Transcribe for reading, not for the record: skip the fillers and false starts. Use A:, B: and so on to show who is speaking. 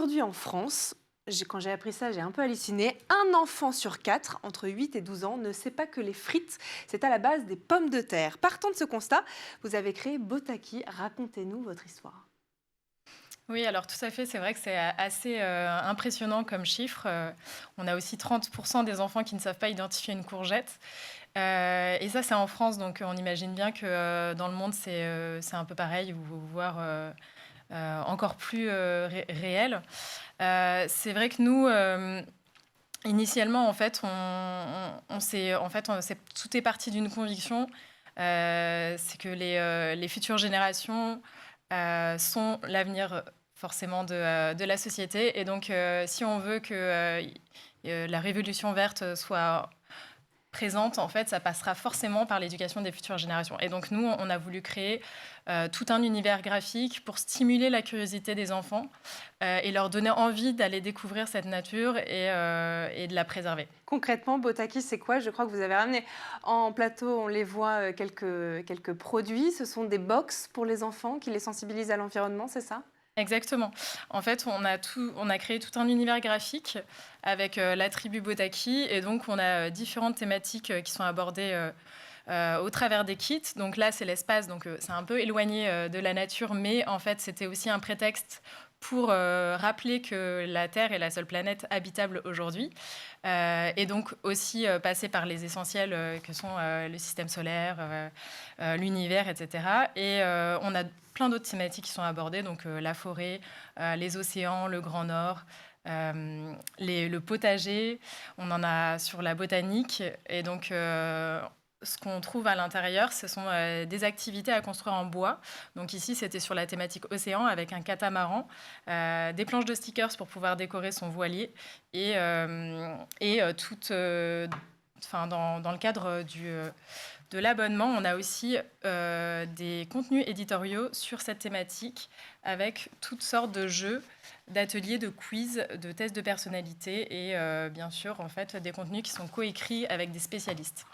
A: Aujourd'hui en France, quand j'ai appris ça, j'ai un peu halluciné. Un enfant sur quatre, entre 8 et 12 ans, ne sait pas que les frites, c'est à la base des pommes de terre. Partant de ce constat, vous avez créé Botaki. Racontez-nous votre histoire.
B: Oui, alors tout à fait, c'est vrai que c'est assez, impressionnant comme chiffre. On a aussi 30 des enfants qui ne savent pas identifier une courgette. Et ça, c'est en France, donc on imagine bien que, dans le monde, c'est un peu pareil ou voire, encore plus, réel. C'est vrai que nous, initialement, en fait, on s'est en fait, on c'est tout est parti d'une conviction, c'est que les futures générations, sont l'avenir, forcément de la société et donc si on veut que, la révolution verte soit présente, en fait, ça passera forcément par l'éducation des futures générations. Et donc, nous, on a voulu créer tout un univers graphique pour stimuler la curiosité des enfants et leur donner envie d'aller découvrir cette nature et de la préserver.
A: Concrètement, Botaki, c'est quoi? Je crois que vous avez ramené en plateau, on les voit, quelques produits. Ce sont des box pour les enfants qui les sensibilisent à l'environnement, c'est ça?
B: Exactement. En fait, on a créé tout un univers graphique avec la tribu Botaki et donc on a différentes thématiques qui sont abordées au travers des kits. Donc là, c'est l'espace, donc c'est un peu éloigné de la nature, mais en fait, c'était aussi un prétexte pour rappeler que la Terre est la seule planète habitable aujourd'hui. Et donc aussi passer par les essentiels que sont le système solaire, l'univers, etc. Et on a plein d'autres thématiques qui sont abordées, donc la forêt, les océans, le Grand Nord, le potager, on en a sur la botanique. Et donc, ce qu'on trouve à l'intérieur, ce sont des activités à construire en bois. Donc ici, c'était sur la thématique océan avec un catamaran, des planches de stickers pour pouvoir décorer son voilier et dans le cadre de l'abonnement, on a aussi des contenus éditoriaux sur cette thématique avec toutes sortes de jeux, d'ateliers, de quiz, de tests de personnalité et bien sûr en fait des contenus qui sont coécrits avec des spécialistes.